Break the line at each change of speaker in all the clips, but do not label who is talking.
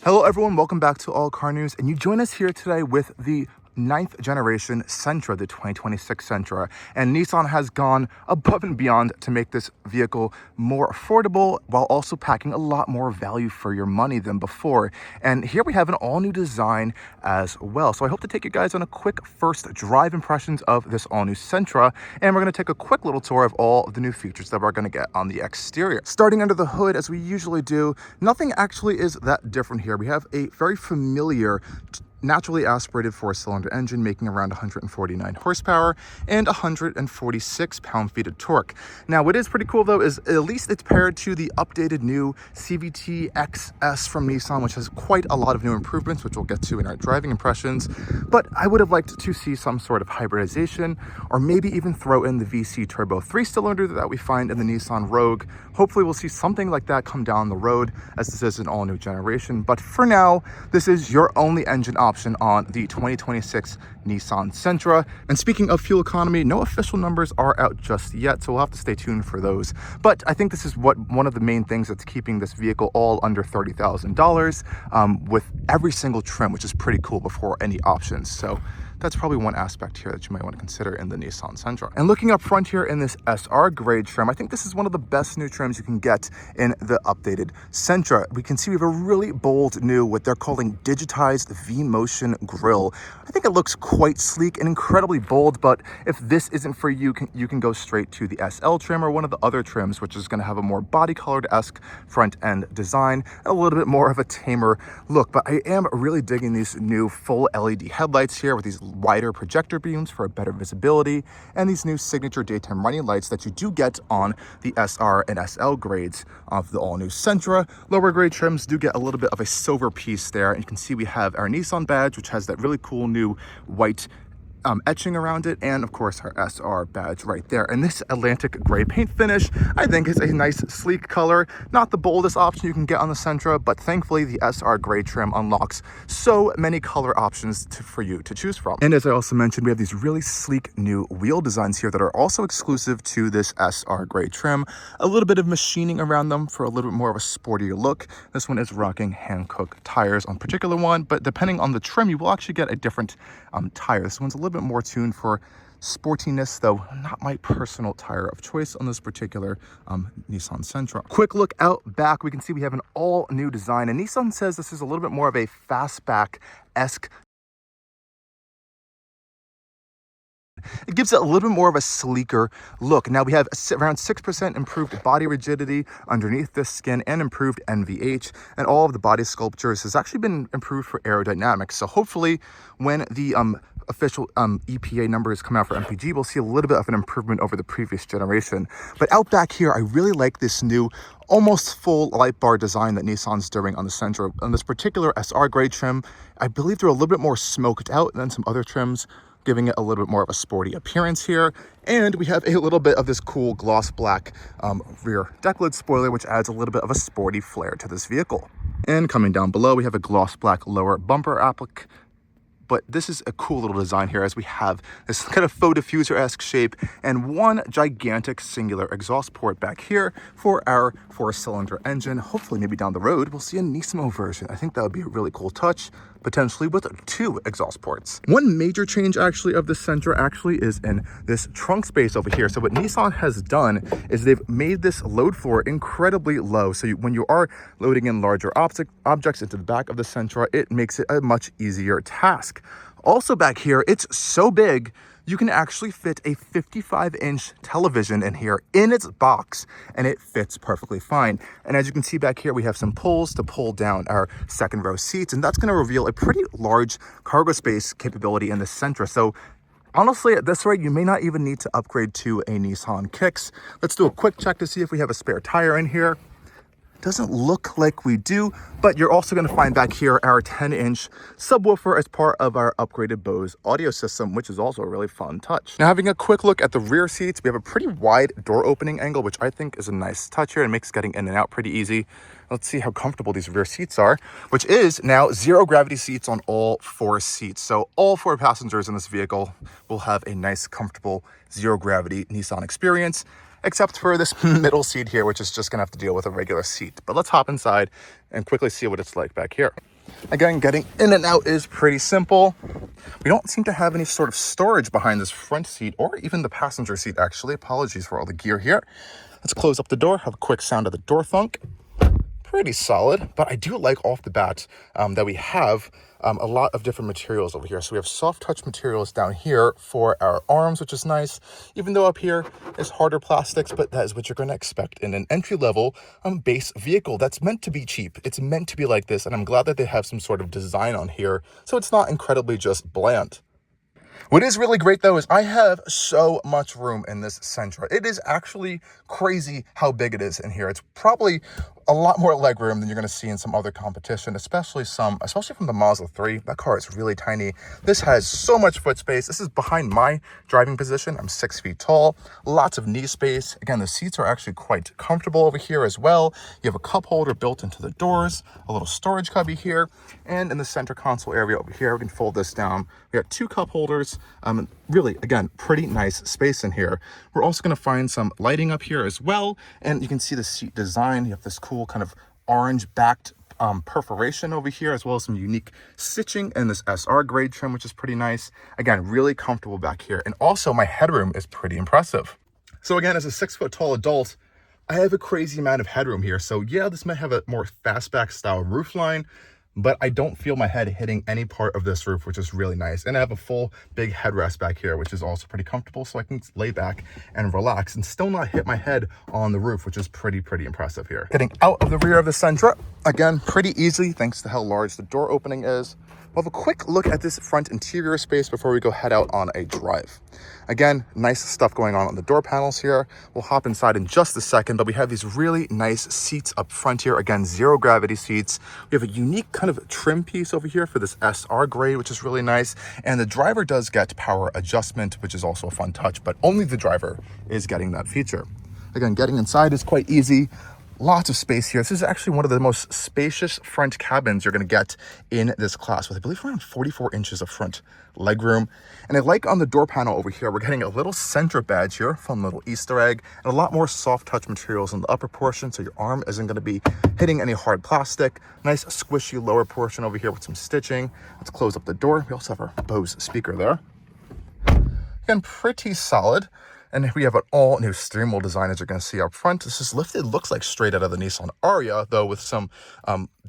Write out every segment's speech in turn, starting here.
Hello everyone, welcome back to Allcarnews, and you join us here today with the 9th generation Sentra, the 2026 Sentra. And Nissan has gone above and beyond to make this vehicle more affordable while also packing a lot more value for your money than before. And here we have an all new design as well. So I hope to take you guys on a quick first drive impressions of this all new Sentra. And we're going to take a quick little tour of all of the new features that we're going to get on the exterior. Starting under the hood, as we usually do, nothing actually is that different here. We have a very familiar naturally aspirated four-cylinder engine making around 149 horsepower and 146 pound-feet of torque. Now, what is pretty cool though is at least it's paired to the updated new CVT XS from Nissan, which has quite a lot of new improvements, which we'll get to in our driving impressions. But I would have liked to see some sort of hybridization, or maybe even throw in the VC turbo 3-cylinder that we find in the Nissan Rogue. Hopefully we'll see something like that come down the road, as this is an all-new generation. But for now, this is your only engine option on the 2026 Nissan Sentra. And speaking of fuel economy, no official numbers are out just yet, so we'll have to stay tuned for those. But I think this is one of the main things that's keeping this vehicle all under $30,000 with every single trim, which is pretty cool before any options. So that's probably one aspect here that you might want to consider in the Nissan Sentra. And looking up front here in this SR grade trim, I think this is one of the best new trims you can get in the updated Sentra. We can see we have a really bold new, what they're calling digitized V-Motion grille. I think it looks quite sleek and incredibly bold, but if this isn't for you, you can go straight to the SL trim or one of the other trims, which is going to have a more body-colored-esque front end design and a little bit more of a tamer look. But I am really digging these new full LED headlights here with these wider projector beams for a better visibility, and these new signature daytime running lights that you do get on the SR and SL grades of the all-new Sentra. Lower grade trims do get a little bit of a silver piece there, and you can see we have our Nissan badge, which has that really cool new white etching around it, and of course our SR badge right there. And this Atlantic gray paint finish, I think, is a nice sleek color. Not the boldest option you can get on the Sentra, but thankfully the SR gray trim unlocks so many color options for you to choose from. And as I also mentioned, we have these really sleek new wheel designs here that are also exclusive to this SR gray trim. A little bit of machining around them for a little bit more of a sportier look. This one is rocking Hankook tires on particular one, but depending on the trim, you will actually get a different tire. This one's a little bit more tuned for sportiness, though not my personal tire of choice on this particular Nissan Sentra. Quick look out back, we can see we have an all new design, and Nissan says this is a little bit more of a fastback-esque. It gives it a little bit more of a sleeker look. Now we have around 6% improved body rigidity underneath this skin and improved NVH, and all of the body sculptures has actually been improved for aerodynamics. So hopefully when the official EPA numbers come out for MPG, we'll see a little bit of an improvement over the previous generation. But out back here, I really like this new almost full light bar design that Nissan's doing on the Sentra. On this particular SR grade trim, I believe they're a little bit more smoked out than some other trims, giving it a little bit more of a sporty appearance here. And we have a little bit of this cool gloss black rear deck lid spoiler, which adds a little bit of a sporty flair to this vehicle. And coming down below, we have a gloss black lower bumper applique. But this is a cool little design here, as we have this kind of faux diffuser-esque shape and one gigantic singular exhaust port back here for our four-cylinder engine. Hopefully, maybe down the road, we'll see a Nismo version. I think that would be a really cool touch, potentially with 2 exhaust ports. One major change actually of the Sentra actually is in this trunk space over here. So what Nissan has done is they've made this load floor incredibly low. So when you are loading in larger objects into the back of the Sentra, it makes it a much easier task. Also back here, it's so big, you can actually fit a 55-inch television in here in its box, and it fits perfectly fine. And as you can see back here, we have some pulls to pull down our second row seats, and that's going to reveal a pretty large cargo space capability in the Sentra. So honestly, at this rate, you may not even need to upgrade to a Nissan Kicks. Let's do a quick check to see if we have a spare tire in here. Doesn't look like we do, but you're also going to find back here our 10-inch subwoofer as part of our upgraded Bose audio system, which is also a really fun touch. Now, having a quick look at the rear seats, we have a pretty wide door opening angle, which I think is a nice touch here and makes getting in and out pretty easy. Let's see how comfortable these rear seats are, which is now 0 gravity seats on all 4 seats. So all 4 passengers in this vehicle will have a nice, comfortable 0 gravity Nissan experience, except for this middle seat here, which is just gonna have to deal with a regular seat. But let's hop inside and quickly see what it's like back here. Again, getting in and out is pretty simple. We don't seem to have any sort of storage behind this front seat or even the passenger seat, actually. Apologies for all the gear here. Let's close up the door, have a quick sound of the door thunk. Pretty solid, but I do like off the bat that we have a lot of different materials over here. So we have soft touch materials down here for our arms, which is nice, even though up here is harder plastics, but that is what you're going to expect in an entry-level base vehicle that's meant to be cheap. It's meant to be like this, and I'm glad that they have some sort of design on here, so it's not incredibly just bland. What is really great though is I have so much room in this Sentra. It is actually crazy how big it is in here. It's probably a lot more legroom than you're going to see in some other competition, especially from the Mazda 3. That car is really tiny. This has so much foot space. This is behind my driving position. I'm 6 feet tall, lots of knee space. Again, the seats are actually quite comfortable over here as well. You have a cup holder built into the doors, a little storage cubby here, and in the center console area over here, we can fold this down. We got 2 cup holders. Really, again, pretty nice space in here. We're also going to find some lighting up here as well, and you can see the seat design. You have this cool kind of orange backed perforation over here, as well as some unique stitching in this SR grade trim, which is pretty nice. Again, really comfortable back here, and also my headroom is pretty impressive. So again, as a 6 foot tall adult, I have a crazy amount of headroom here. So yeah, this might have a more fastback style roofline, but I don't feel my head hitting any part of this roof, which is really nice. And I have a full big headrest back here, which is also pretty comfortable, so I can lay back and relax and still not hit my head on the roof, which is pretty impressive here. Getting out of the rear of the Sentra, again, pretty easy thanks to how large the door opening is. We'll have a quick look at this front interior space before we go head out on a drive. Again, nice stuff going on the door panels here. We'll hop inside in just a second, but we have these really nice seats up front here. Again, zero gravity seats. We have a unique kind of trim piece over here for this SR grade, which is really nice. And the driver does get power adjustment, which is also a fun touch, but only the driver is getting that feature. Again, getting inside is quite easy. Lots of space here. This is actually one of the most spacious front cabins you're going to get in this class, with I believe around 44 inches of front legroom. And I like on the door panel over here, we're getting a little Sentra badge here, fun little Easter egg, and a lot more soft touch materials in the upper portion, so your arm isn't going to be hitting any hard plastic. Nice squishy lower portion over here with some stitching. Let's close up the door. We also have our Bose speaker there. Again, pretty solid. And we have an all-new steering wheel design, as you're going to see up front. This is lifted, looks like straight out of the Nissan Ariya, though with some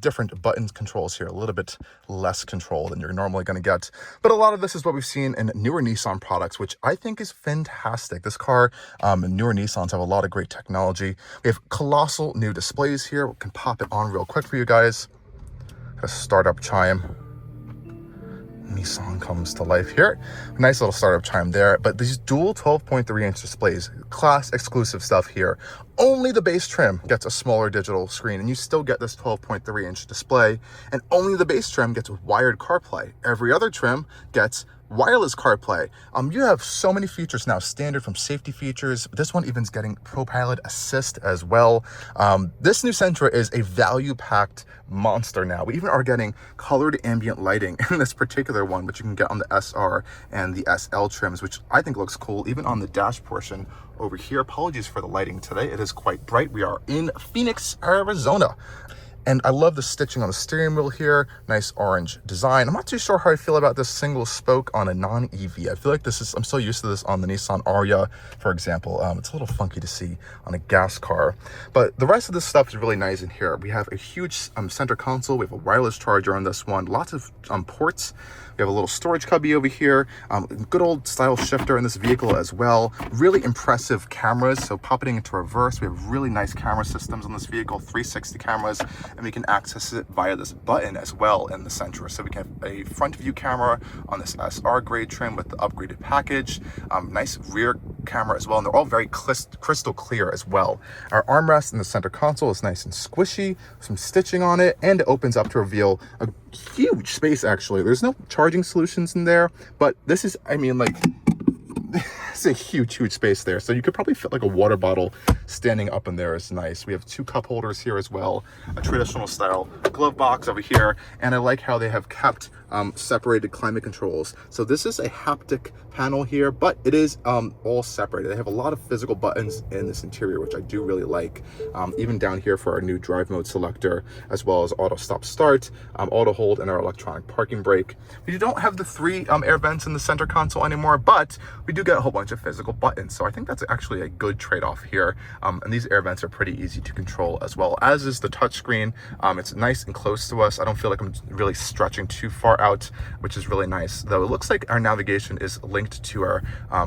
different button controls here, a little bit less control than you're normally going to get. But a lot of this is what we've seen in newer Nissan products, which I think is fantastic. This car and newer Nissans have a lot of great technology. We have colossal new displays here. We can pop it on real quick for you guys. A startup chime. Nissan comes to life here. Nice little startup chime there, but these dual 12.3-inch displays, class exclusive stuff here. Only the base trim gets a smaller digital screen, and you still get this 12.3-inch display, and only the base trim gets wired CarPlay. Every other trim gets wireless CarPlay. You have so many features now, standard from safety features. This one even's getting ProPilot Assist as well. This new Sentra is a value-packed monster now. We even are getting colored ambient lighting in this particular one, which you can get on the SR and the SL trims, which I think looks cool, even on the dash portion over here. Apologies for the lighting today. It is quite bright. We are in Phoenix, Arizona. And I love the stitching on the steering wheel here. Nice orange design. I'm not too sure how I feel about this single spoke on a non-EV. I feel like I'm so used to this on the Nissan Ariya, for example. It's a little funky to see on a gas car. But the rest of this stuff is really nice in here. We have a huge center console. We have a wireless charger on this one. Lots of ports. We have a little storage cubby over here. Good old style shifter in this vehicle as well. Really impressive cameras. So popping into reverse, we have really nice camera systems on this vehicle, 360 cameras, and we can access it via this button as well in the Sentra. So we can have a front view camera on this SR grade trim with the upgraded package. Nice rear camera as well, and they're all very crystal clear as well. Our armrest in the center console is nice and squishy, some stitching on it, and it opens up to reveal a huge space. Actually, there's no charging solutions in there, but this is, I mean, like, That's a huge space there. So you could probably fit like a water bottle standing up in there. Is nice. We have 2 cup holders here as well, a traditional style glove box over here, and I like how they have kept separated climate controls. So this is a haptic panel here, but it is all separated. They have a lot of physical buttons in this interior, which I do really like. Even down here for our new drive mode selector, as well as auto stop start, auto hold, and our electronic parking brake. We don't have the 3 air vents in the center console anymore, but we do get a whole bunch of physical buttons. So I think that's actually a good trade-off here. And these air vents are pretty easy to control, as well as is the touchscreen. It's nice and close to us. I don't feel like I'm really stretching too far out, which is really nice. Though it looks like our navigation is linked to our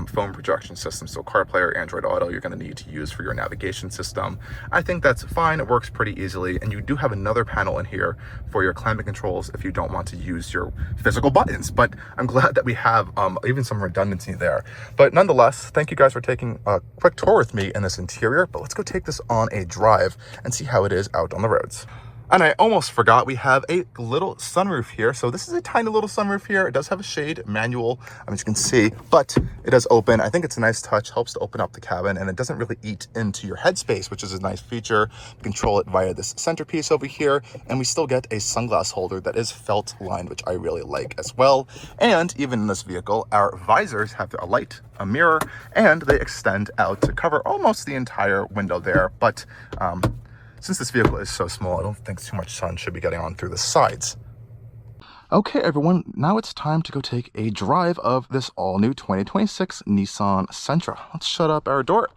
phone projection system. So CarPlay or Android Auto, you're going to need to use for your navigation system. I think that's fine. It works pretty easily. And you do have another panel in here for your climate controls if you don't want to use your physical buttons. But I'm glad that we have even some redundancy there. But nonetheless, thank you guys for taking a quick tour with me in this interior. But let's go take this on a drive and see how it is out on the roads. And I almost forgot, we have a little sunroof here. So this is a tiny little sunroof here. It does have a shade manual, as you can see, but it does open. I think it's a nice touch, helps to open up the cabin, and it doesn't really eat into your headspace, which is a nice feature. You control it via this centerpiece over here, and we still get a sunglass holder that is felt lined, which I really like as well. And even in this vehicle, our visors have a light, a mirror, and they extend out to cover almost the entire window there. But since this vehicle is so small, I don't think too much sun should be getting on through the sides. Okay, everyone, now it's time to go take a drive of this all-new 2026 Nissan Sentra. Let's shut up our door.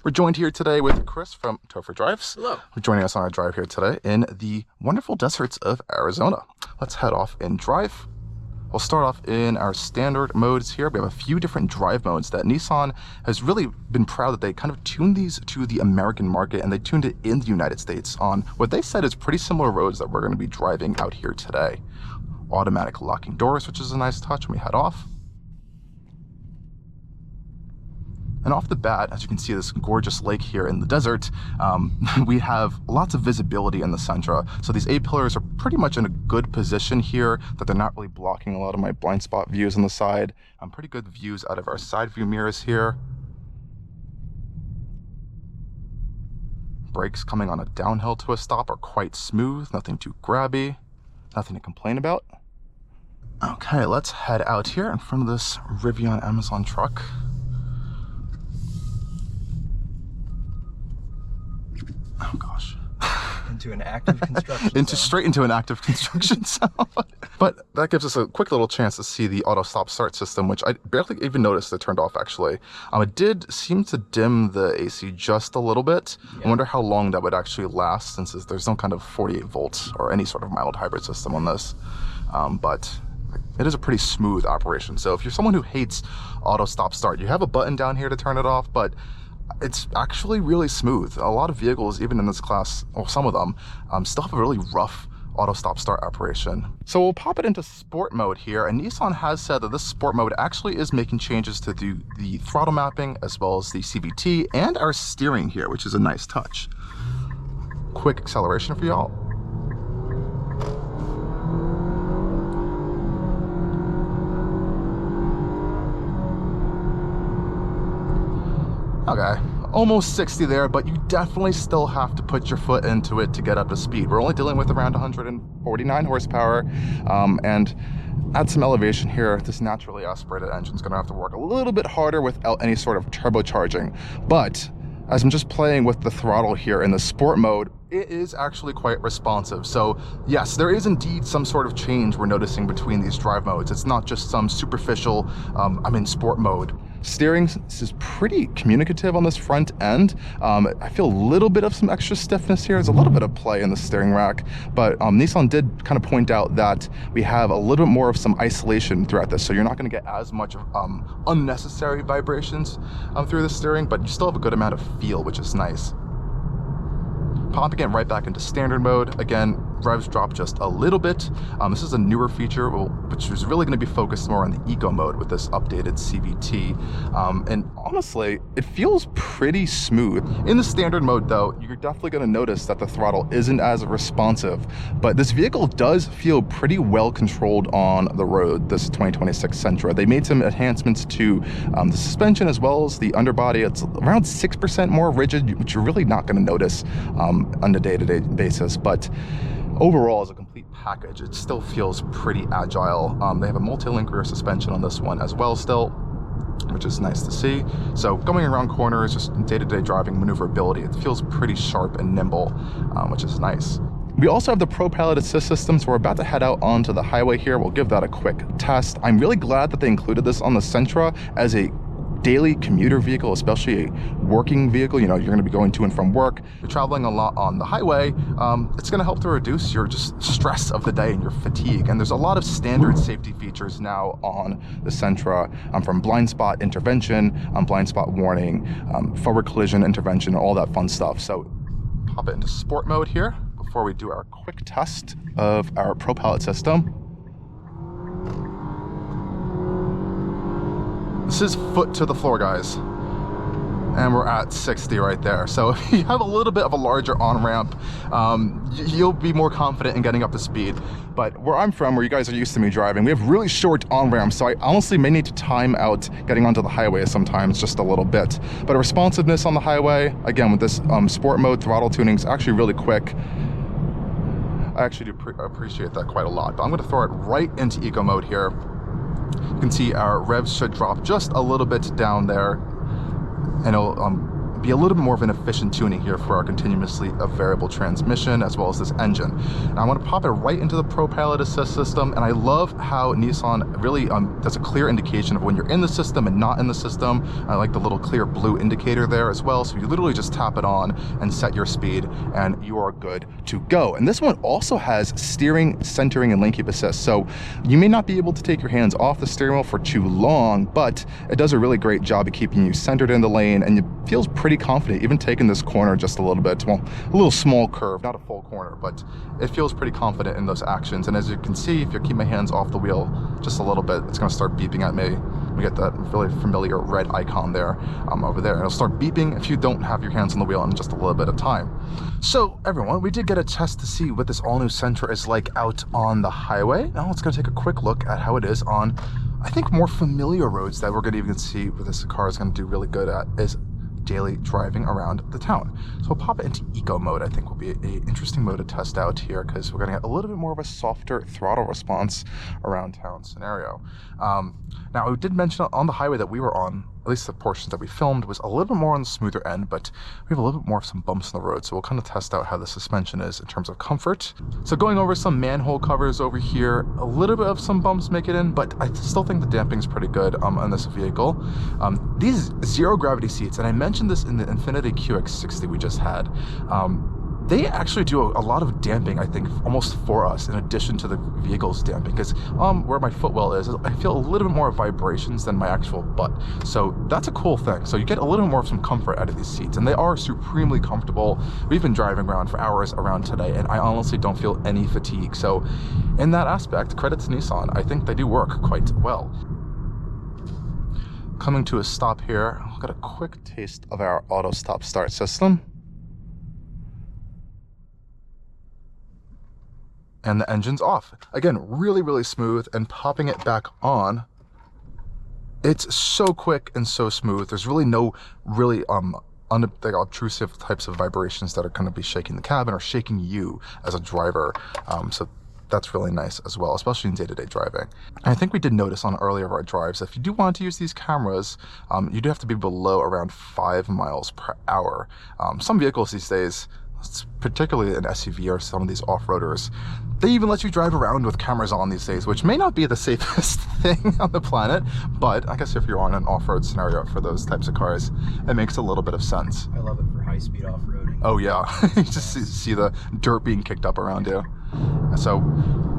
We're joined here today with Chris from Topher Drives.
Hello.
We're joining us on our drive here today in the wonderful deserts of Arizona. Let's head off and drive. We'll start off in our standard modes here. We have a few different drive modes that Nissan has really been proud that they kind of tuned these to the American market, and they tuned it in the United States on what they said is pretty similar roads that we're going to be driving out here today. Automatic locking doors, which is a nice touch when we head off. And off the bat, as you can see this gorgeous lake here in the desert, we have lots of visibility in the Sentra. So these A-pillars are pretty much in a good position here, that they're not really blocking a lot of my blind spot views on the side. Pretty good views out of our side view mirrors here. Brakes coming on a downhill to a stop are quite smooth, nothing too grabby, nothing to complain about. Okay, let's head out here in front of this Rivian Amazon truck. Oh gosh.
Into an active construction
Straight into an active construction zone. But that gives us a quick little chance to see the auto stop start system, which I barely even noticed it turned off actually. It did seem to dim the AC just a little bit. Yeah. I wonder how long that would actually last, since there's no kind of 48 volts or any sort of mild hybrid system on this. But it is a pretty smooth operation. So if you're someone who hates auto stop start, you have a button down here to turn it off, but it's actually really smooth. A lot of vehicles, even in this class, or some of them, still have a really rough auto stop start operation. So we'll pop it into sport mode here, and Nissan has said that this sport mode actually is making changes to the throttle mapping, as well as the CVT and our steering here, which is a nice touch. Quick acceleration for y'all. Okay, almost 60 there, but you definitely still have to put your foot into it to get up to speed. We're only dealing with around 149 horsepower, and at some elevation here, this naturally aspirated engine is going to have to work a little bit harder without any sort of turbocharging. But as I'm just playing with the throttle here in the sport mode, it is actually quite responsive. So yes, there is indeed some sort of change we're noticing between these drive modes. It's not just some superficial, I'm in sport mode. Steering is pretty communicative on this front end. I feel a little bit of some extra stiffness here. There's a little bit of play in the steering rack, but Nissan did kind of point out that we have a little bit more of some isolation throughout this, so you're not going to get as much unnecessary vibrations through the steering, but you still have a good amount of feel, which is nice. Popping it right back into standard mode. Again, revs drop just a little bit. This is a newer feature, which is really going to be focused more on the eco mode with this updated CVT. And honestly, it feels pretty smooth. In the standard mode though, you're definitely going to notice that the throttle isn't as responsive, but this vehicle does feel pretty well controlled on the road, this 2026 Sentra. They made some enhancements to the suspension as well as the underbody. It's around 6% more rigid, which you're really not going to notice on a day-to-day basis, but overall as a complete package, it still feels pretty agile. They have a multi-link rear suspension on this one as well still, which is nice to see. So going around corners, just day-to-day driving maneuverability, it feels pretty sharp and nimble, which is nice. We also have the Pro Pilot Assist system, so we're about to head out onto the highway here. We'll give that a quick test. I'm really glad that they included this on the Sentra as a daily commuter vehicle, especially a working vehicle. You know, you're going to be going to and from work, you're traveling a lot on the highway. It's going to help to reduce your just stress of the day and your fatigue. And there's a lot of standard safety features now on the Sentra, from blind spot intervention, blind spot warning, forward collision intervention, all that fun stuff. So pop it into sport mode here before we do our quick test of our Pro Pilot system. This is foot to the floor, guys, and we're at 60 right there. So if you have a little bit of a larger on-ramp, you'll be more confident in getting up to speed. But where I'm from, where you guys are used to me driving, we have really short on-ramps, so I honestly may need to time out getting onto the highway sometimes just a little bit. But responsiveness on the highway, again, with this sport mode throttle tuning is actually really quick. I actually do appreciate that quite a lot. But I'm going to throw it right into eco mode here. You can see our revs should drop just a little bit down there, and it'll be a little bit more of an efficient tuning here for our continuously variable transmission as well as this engine. Now I want to pop it right into the Pro Pilot Assist system, and I love how Nissan really does a clear indication of when you're in the system and not in the system. I like the little clear blue indicator there as well, so you literally just tap it on and set your speed and you are good to go. And this one also has steering, centering, and lane keep assist, so you may not be able to take your hands off the steering wheel for too long, but it does a really great job of keeping you centered in the lane, and it feels pretty confident even taking this corner just a little bit. Well, a little small curve, not a full corner, but it feels pretty confident in those actions. And as you can see, if you keep my hands off the wheel just a little bit, it's going to start beeping at me. We get that really familiar red icon there over there, and it'll start beeping if you don't have your hands on the wheel in just a little bit of time. So everyone, we did get a test to see what this all-new Sentra is like out on the highway. Now let's go take a quick look at how it is on, I think, more familiar roads that we're going to even see what this car is going to do really good at is daily driving around the town. So we'll pop it into eco mode. I think will be an interesting mode to test out here because we're going to get a little bit more of a softer throttle response around town scenario. Now I did mention on the highway that we were on, at least the portions that we filmed, was a little bit more on the smoother end, but we have a little bit more of some bumps in the road, so we'll kind of test out how the suspension is in terms of comfort. So going over some manhole covers over here, a little bit of some bumps make it in, but I still think the damping is pretty good on this vehicle. These zero gravity seats, and I mentioned this in the Infiniti QX60 we just had, they actually do a lot of damping, I think, almost for us, in addition to the vehicle's damping, because where my footwell is, I feel a little bit more vibrations than my actual butt. So that's a cool thing. So you get a little bit more of some comfort out of these seats, and they are supremely comfortable. We've been driving around for hours around today, and I honestly don't feel any fatigue. So in that aspect, credit to Nissan. I think they do work quite well. Coming to a stop here, I'll get a quick taste of our auto stop start system. And the engine's off. Again, really, really smooth, and popping it back on, it's so quick and so smooth. There's really no really obtrusive types of vibrations that are going to be shaking the cabin or shaking you as a driver. So that's really nice as well, especially in day-to-day driving. And I think we did notice on earlier of our drives, if you do want to use these cameras, you do have to be below around 5 miles per hour. Some vehicles these days, particularly an SUV or some of these off-roaders, they even let you drive around with cameras on these days, which may not be the safest thing on the planet, but I guess if you're on an off-road scenario for those types of cars, it makes a little bit of sense.
I love it for high-speed off-roading.
Oh yeah, you just see the dirt being kicked up around you. So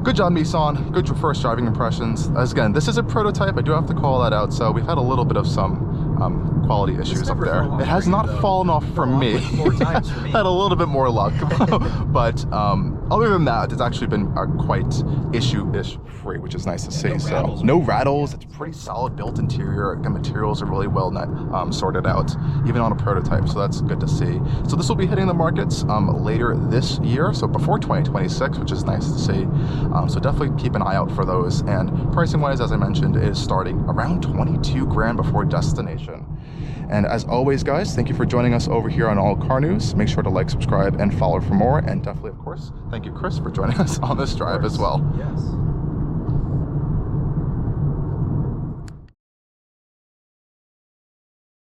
good job, Nissan. Good first driving impressions. As again, this is a prototype. I do have to call that out. So we've had a little bit of some quality issues up there. It has not fallen off for me.
4 times for me.
Had a little bit more luck, but other than that, it's actually been quite issue-ish free, which is nice to see.
No rattles.
No rattles. It's pretty solid built interior. The materials are really well sorted out, even on a prototype. So that's good to see. So this will be hitting the markets later this year, so before 2026, which is nice to see. So definitely keep an eye out for those. And pricing-wise, as I mentioned, is starting around 22 grand before destination. And as always, guys, thank you for joining us over here on Allcarnews. Make sure to like, subscribe, and follow for more. And definitely, of course, thank you, Chris, for joining us on this drive as well.
Yes.